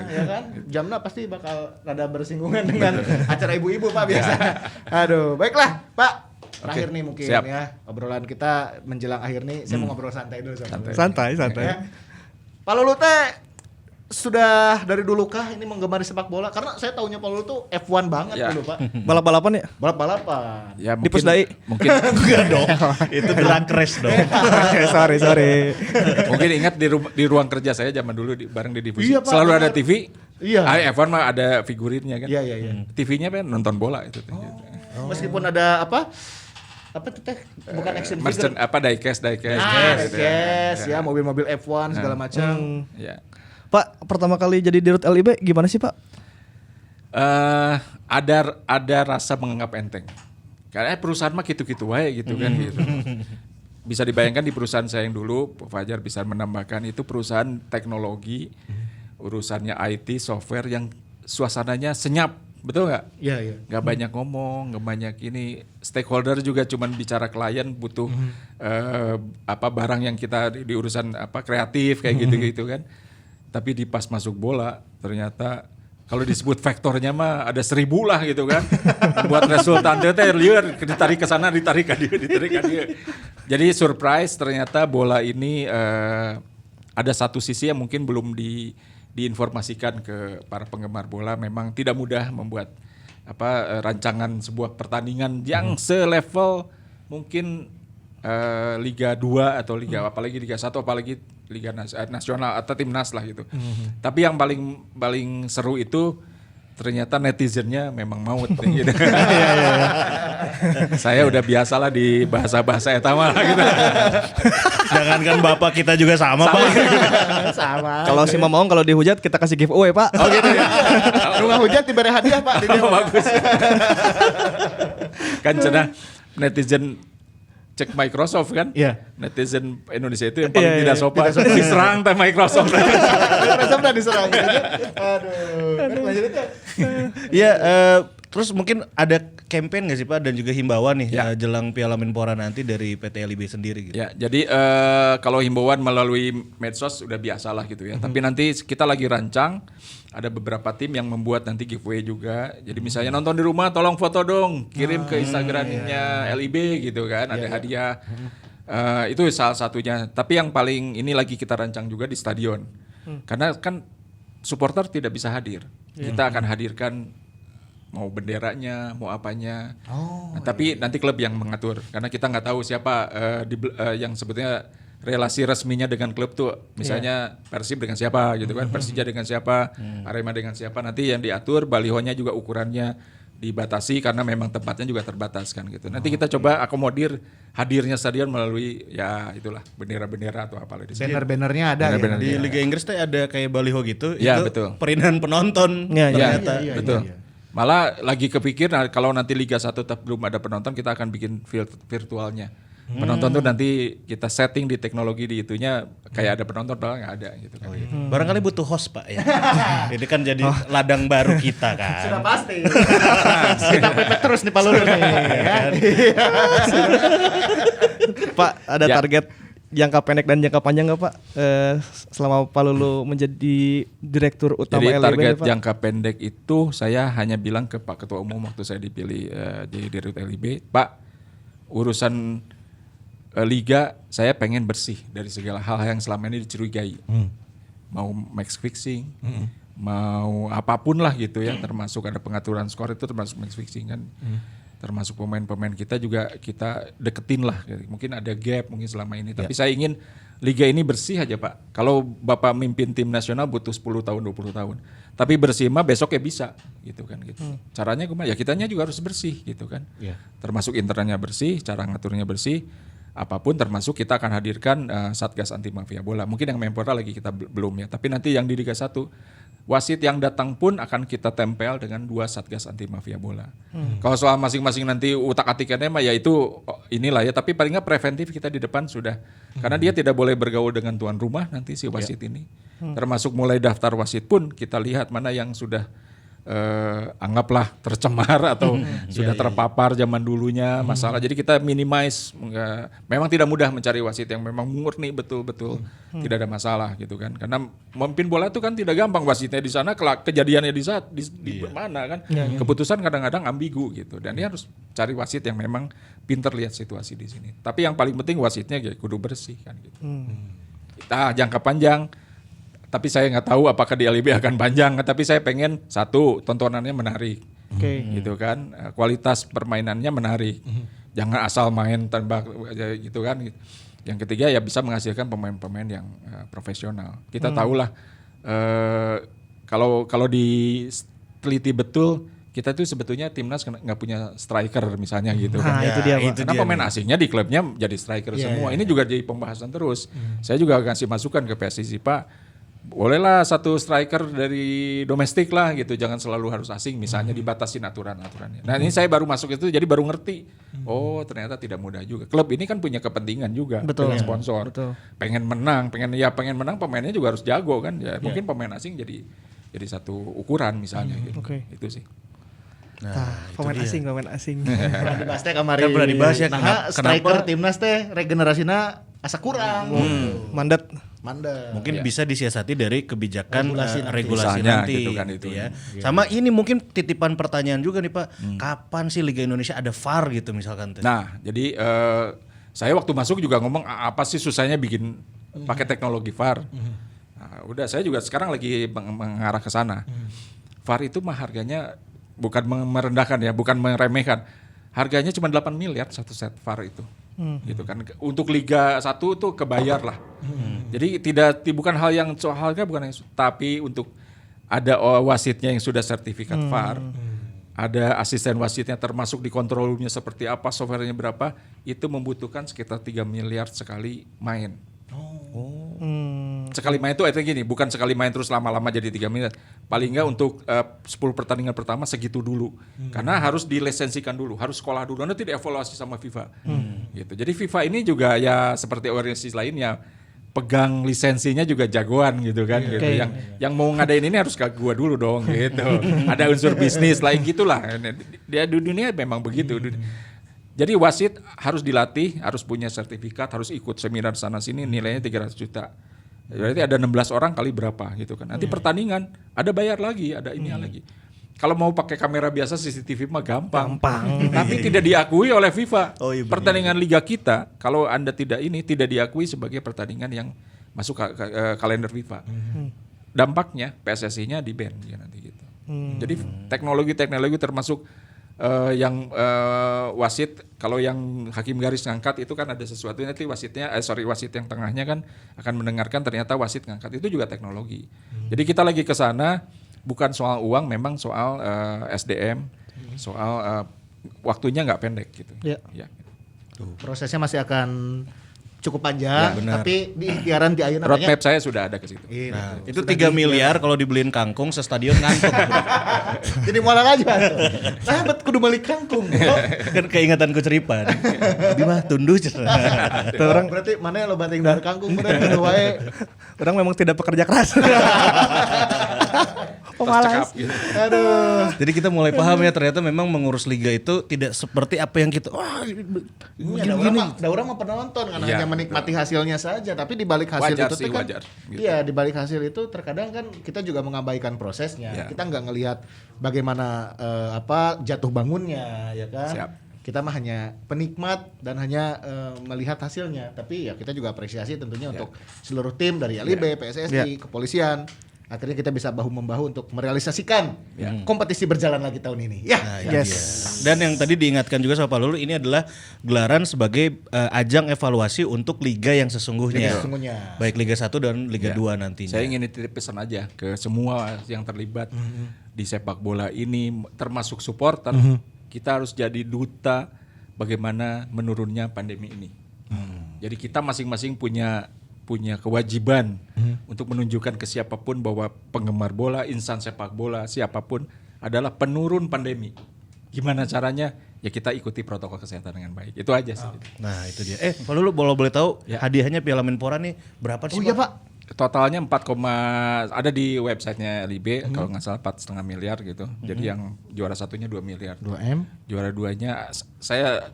ya kan? Jamna pasti bakal rada bersinggungan dengan acara ibu-ibu Pak biasa. Aduh, baiklah Pak. Terakhir nih mungkin siap. ya obrolan kita menjelang akhir nih. Saya mau ngobrol santai dulu. Santai. Ya. Pak Lulu teh sudah dari dulu kah ini menggemari sepak bola? Karena saya taunya Pak Lulu tuh F1 banget Ya. dulu Pak. Balap-balapan ya? Balap-balapan. Ya Di Pusdai. mungkin Enggak dong. Itu drag race dong. sorry. mungkin ingat di ruang kerja saya zaman dulu bareng di divisi. Iya, Pak, Selalu benar. ada TV. Iya. F1 mah ada figurinnya kan. Iya. TV-nya kan nonton bola itu. Meskipun ada apa tuh teh bukan action figure. Diecast. Diecast ya, mobil-mobil F1 segala macam. Ya. Pak, pertama kali jadi dirut LIB gimana sih Pak? Ada rasa menganggap enteng. Karena perusahaan mah gitu-gitu wae gitu kan gitu. Bisa dibayangkan di perusahaan saya yang dulu, Pak Fajar bisa menambahkan itu perusahaan teknologi, urusannya IT, software yang suasananya senyap, betul nggak? Iya. Nggak banyak ngomong, nggak banyak ini. Stakeholder juga cuman bicara klien butuh barang yang kita di urusan kreatif kayak gitu kan. Tapi di pas masuk bola ternyata kalau disebut faktornya mah ada 1000 lah gitu kan. Buat resultan teh lieur ditarik ke sana, ditarik ke dia. Jadi surprise ternyata bola ini ada satu sisi yang mungkin belum diinformasikan ke para penggemar bola. Memang tidak mudah membuat rancangan sebuah pertandingan yang selevel mungkin Liga 2 atau apalagi Liga 1 apalagi Liga Nasional atau Timnas lah gitu. Tapi yang paling seru itu ternyata netizennya memang maut gitu. Saya udah biasalah di bahasa-bahasa eta mah gitu. Jangankan bapak kita juga sama Pak. Sama. Kalau si Mamong kalau dihujat kita kasih giveaway Pak. Oh gitu ya. Rumah hujan diberi hadiah Pak. Bagus. Kan cenah netizen cek Microsoft kan? Iya. Netizen Indonesia itu yang paling tidak sopan. Diserang teh Microsoft. Microsoft udah diserang. Aduh. Lanjut itu. Iya, terus mungkin ada campaign nggak sih Pak dan juga himbauan nih jelang Piala Menpora nanti dari PT LIB sendiri gitu. Ya, jadi kalau himbauan melalui medsos udah biasa lah gitu ya. Tapi nanti kita lagi rancang ada beberapa tim yang membuat nanti giveaway juga. Jadi misalnya nonton di rumah tolong foto dong, kirim ke Instagramnya LIB gitu kan, ada hadiah. Itu salah satunya. Tapi yang paling ini lagi kita rancang juga di stadion. Karena kan supporter tidak bisa hadir. Kita akan hadirkan mau benderanya, mau apanya. Tapi nanti klub yang mengatur. Karena kita nggak tahu siapa yang sebetulnya relasi resminya dengan klub tuh. Misalnya Persib dengan siapa gitu kan, Persija dengan siapa, Arema dengan siapa. Nanti yang diatur, balihonya juga ukurannya dibatasi karena memang tempatnya juga terbatas kan gitu. Nanti kita coba akomodir hadirnya stadion melalui ya itulah bendera-bendera atau apalah di sini. Banner-bannernya ada ya. Di Liga Inggris tuh ada kayak baliho gitu. Ya, itu betul. Perindahan penonton ternyata. Iya, Betul. Malah lagi kepikir kalau nanti Liga 1 tetap belum ada penonton, kita akan bikin virtualnya. Penonton tuh nanti kita setting di teknologi di itunya kayak ada penonton padahal nggak ada gitu kan. Barangkali butuh host Pak ya. Ini kan jadi ladang baru kita kan. Sudah pasti. Kita pepet terus nih Pak Lulu nih. Ya. Pak, ada target jangka pendek dan jangka panjang nggak Pak? Selama Pak Lulu menjadi direktur utama Jadi LIB target Pak? jangka pendek itu saya hanya bilang ke Pak Ketua Umum waktu saya dipilih jadi direktur LIB, Pak, urusan liga saya pengen bersih dari segala hal yang selama ini dicurigai. Mau match fixing, mau apapun lah gitu ya, termasuk ada pengaturan skor itu termasuk match fixing kan. Termasuk pemain-pemain kita juga kita deketin lah. Mungkin ada gap mungkin selama ini, tapi saya ingin liga ini bersih aja Pak. Kalau Bapak mimpin tim nasional butuh 10 tahun, 20 tahun. Tapi bersih mah besok ya bisa gitu kan gitu. Caranya gimana? Ya kitanya juga harus bersih gitu kan. Termasuk internalnya bersih, cara ngaturnya bersih. Apapun termasuk kita akan hadirkan Satgas Anti Mafia Bola. Mungkin yang Menpora lagi kita belum ya. Tapi nanti yang di Liga 1 wasit yang datang pun akan kita tempel dengan 2 satgas anti mafia bola. Kalau soal masing-masing nanti utak-atikannya mah ya itu inilah ya, tapi paling nggak preventif kita di depan sudah. Karena dia tidak boleh bergaul dengan tuan rumah nanti si wasit ini. Termasuk mulai daftar wasit pun kita lihat mana yang sudah anggaplah tercemar atau sudah terpapar zaman dulunya masalah. Jadi kita minimize, memang tidak mudah mencari wasit yang memang murni betul-betul tidak ada masalah gitu kan. Karena memimpin bola itu kan tidak gampang, wasitnya di sana, kejadiannya di mana kan. Keputusan kadang-kadang ambigu gitu. Dan dia harus cari wasit yang memang pinter lihat situasi di sini. Tapi yang paling penting wasitnya ya kudu bersih kan gitu. Kita jangka panjang. Tapi saya nggak tahu apakah di LIB akan panjang. Tapi saya pengen satu, tontonannya menarik, gitu kan. Kualitas permainannya menarik. Jangan asal main tanpa gitu kan. Yang ketiga ya bisa menghasilkan pemain-pemain yang profesional. Kita tahulah kalau diteliti betul, kita tuh sebetulnya timnas nggak punya striker misalnya gitu kan. Itu dia, Pak. Karena pemain asingnya di klubnya jadi striker semua. Ini juga jadi pembahasan terus. Saya juga kasih masukan ke PSSI, Pak. Bolehlah satu striker dari domestik lah gitu, jangan selalu harus asing, misalnya dibatasin aturan-aturannya. Nah ini saya baru masuk itu jadi baru ngerti, oh ternyata tidak mudah juga. Klub ini kan punya kepentingan juga dengan sponsor, pengen menang pemainnya juga harus jago kan, ya mungkin pemain asing jadi satu ukuran misalnya gitu. Itu sih. Pemain asing. Pernah dibahas teh kemarin. Pernah dibahas ya, striker timnas teh regenerasinya asa kurang. Mandat. Mungkin bisa disiasati dari kebijakan regulasi Misalnya, nanti gitu kan, itu. ya. Sama ini mungkin titipan pertanyaan juga nih Pak, kapan sih Liga Indonesia ada VAR gitu misalkan? Nah, jadi saya waktu masuk juga ngomong apa sih susahnya bikin pakai teknologi VAR. Nah, udah saya juga sekarang lagi mengarah ke sana. VAR itu mah harganya bukan merendahkan ya, bukan meremehkan. Harganya cuma 8 miliar satu set VAR itu. Gitu kan. Untuk Liga 1 tuh kebayar lah. Jadi bukan hal yang soalnya bukan yang, tapi untuk ada wasitnya yang sudah sertifikat VAR, ada asisten wasitnya termasuk di control room-nya seperti apa, softwarenya berapa, itu membutuhkan sekitar 3 miliar sekali main. Sekali main itu artinya gini, bukan sekali main terus lama-lama jadi 3 miliar. Paling enggak untuk 10 pertandingan pertama segitu dulu. Karena harus dilisensikan dulu, harus sekolah dulu, nanti dievaluasi sama FIFA. Gitu. Jadi FIFA ini juga ya seperti organisasi lainnya, pegang lisensinya juga jagoan gitu kan. Gitu. Yang mau ngadain ini harus ke gua dulu dong gitu. Ada unsur bisnis lain gitulah. Dia di dunia memang begitu. Jadi wasit harus dilatih, harus punya sertifikat, harus ikut seminar sana sini, nilainya 300 juta. Berarti ada 16 orang kali berapa gitu kan. Nanti pertandingan ada bayar lagi, ada ini lagi. Kalau mau pakai kamera biasa CCTV mah gampang. Tapi tidak diakui oleh FIFA. Pertandingan liga kita kalau Anda tidak diakui sebagai pertandingan yang masuk ke kalender FIFA. Dampaknya PSSI-nya di-ban ya nanti gitu. Jadi teknologi termasuk yang wasit, kalau yang hakim garis ngangkat itu kan ada sesuatu, nanti wasit yang tengahnya kan akan mendengarkan ternyata wasit ngangkat, itu juga teknologi. Jadi kita lagi ke sana bukan soal uang, memang soal SDM, soal waktunya nggak pendek gitu. Ya. Prosesnya masih akan cukup panjang, tapi di ikhtiaran di ayeuna roadmap saya sudah ada ke situ. Nah, itu 3 miliar kalau dibeliin kangkung sestadion ngantuk. Jadi mualang aja. Nah, kudu beli kangkung. Kan keingatanku ceripan. Di mah tunduh cenah. Orang berarti mana yang lo banting dari kangkung bener wae. Orang memang tidak pekerja keras. Pemalas. Gitu. Aduh. Jadi kita mulai paham ya, ternyata memang mengurus liga itu tidak seperti apa yang kita Ada orang mah penonton kan hanya menikmati hasilnya saja, tapi di balik hasil wajar itu sih, kan wajar, gitu. Iya, di balik hasil itu terkadang kan kita juga mengabaikan prosesnya. Kita nggak ngelihat bagaimana jatuh bangunnya ya kan. Siap. Kita mah hanya penikmat dan hanya melihat hasilnya, tapi ya kita juga apresiasi tentunya untuk seluruh tim dari LIB, PSSI, kepolisian. Akhirnya kita bisa bahu-membahu untuk merealisasikan kompetisi berjalan lagi tahun ini. Dan yang tadi diingatkan juga sama Pak Lulu, ini adalah gelaran sebagai ajang evaluasi untuk liga yang sesungguhnya. Baik Liga 1 dan Liga 2 nantinya. Saya ingin titip pesan aja ke semua yang terlibat di sepak bola ini, termasuk supporter. Kita harus jadi duta bagaimana menurunnya pandemi ini. Jadi kita masing-masing punya punya kewajiban untuk menunjukkan ke siapapun bahwa penggemar bola, insan sepak bola, siapapun adalah penurun pandemi. Gimana caranya? Ya kita ikuti protokol kesehatan dengan baik. Itu aja sih. Nah itu dia. Kalau lu boleh tahu hadiahnya Piala Menpora nih berapa sih? Oh iya Pak. Totalnya 4, ada di websitenya LIB kalau nggak salah 4,5 miliar gitu. Jadi yang juara satunya 2 miliar. 2M. Juara 2-nya saya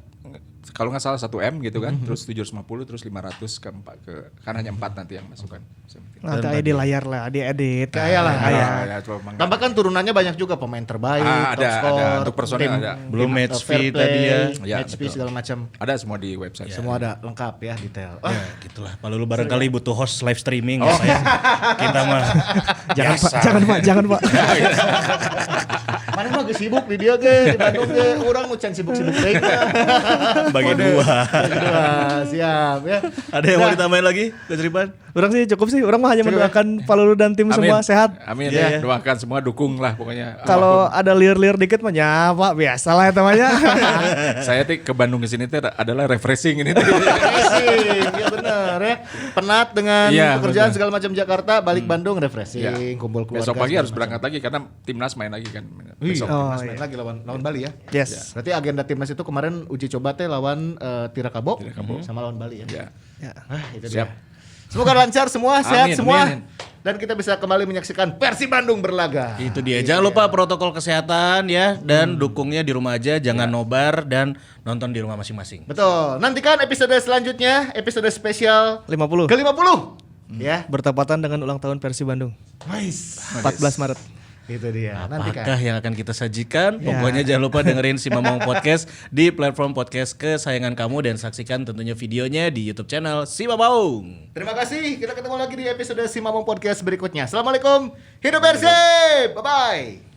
kalau nggak salah 1M gitu kan, terus 750, terus 500 kan hanya 4 nanti yang masukkan. Nanti aja di layar lah, diedit. Kayak lah. Tambahkan turunannya banyak juga pemain terbaik, ada untuk personel ada. Belum match fee tadi ya. Match fee segala macam. Ada semua di website. Semua ada lengkap ya detail. Ya gitulah. Kalau lu barangkali butuh host live streaming ya saya. Kita mah Jangan Pak. Mana mah geus sibuk di dia ge, di Bandung ge. Urang nu can sibuk-sibuk deui. bagi dua. Siap ya. Ada yang mau ditambahin lagi, Coach Ripan? Orang sih cukup sih. Orang mah hanya mendoakan Palulu dan tim semua sehat. Amin ya. Doakan semua, dukung lah pokoknya. Kalau ada liar-liar dikit mah nyapa, biasa lah ya temannya. Saya tuh ke Bandung kesini tuh adalah refreshing ini. Refreshing, ya benar ya. Penat dengan pekerjaan segala macam Jakarta, balik Bandung refreshing, kumpul keluarga. Besok pagi harus berangkat lagi karena timnas main lagi kan. Besok timnas main lagi lawan Bali ya. Yes. Berarti agenda timnas itu kemarin uji coba teh lawan Tirakabo sama lawan Bali ya. Itu Siap. dia. Semoga lancar semua, sehat semua. Amin. Dan kita bisa kembali menyaksikan Persib Bandung berlaga. Itu dia. Jangan lupa protokol kesehatan ya, dan dukungnya di rumah aja, jangan nobar dan nonton di rumah masing-masing. Betul. Nantikan episode selanjutnya, episode spesial 50. ke-50. Ya. Bertepatan dengan ulang tahun Persib Bandung. Nice. 14 Maret. Itu dia. Apakah yang akan kita sajikan? Pokoknya jangan lupa dengerin Si Mamong Podcast di platform podcast kesayangan kamu dan saksikan tentunya videonya di YouTube channel Si Mamong. Terima kasih. Kita ketemu lagi di episode Si Mamong Podcast berikutnya. Assalamualaikum. Hidup Persib. Bye bye.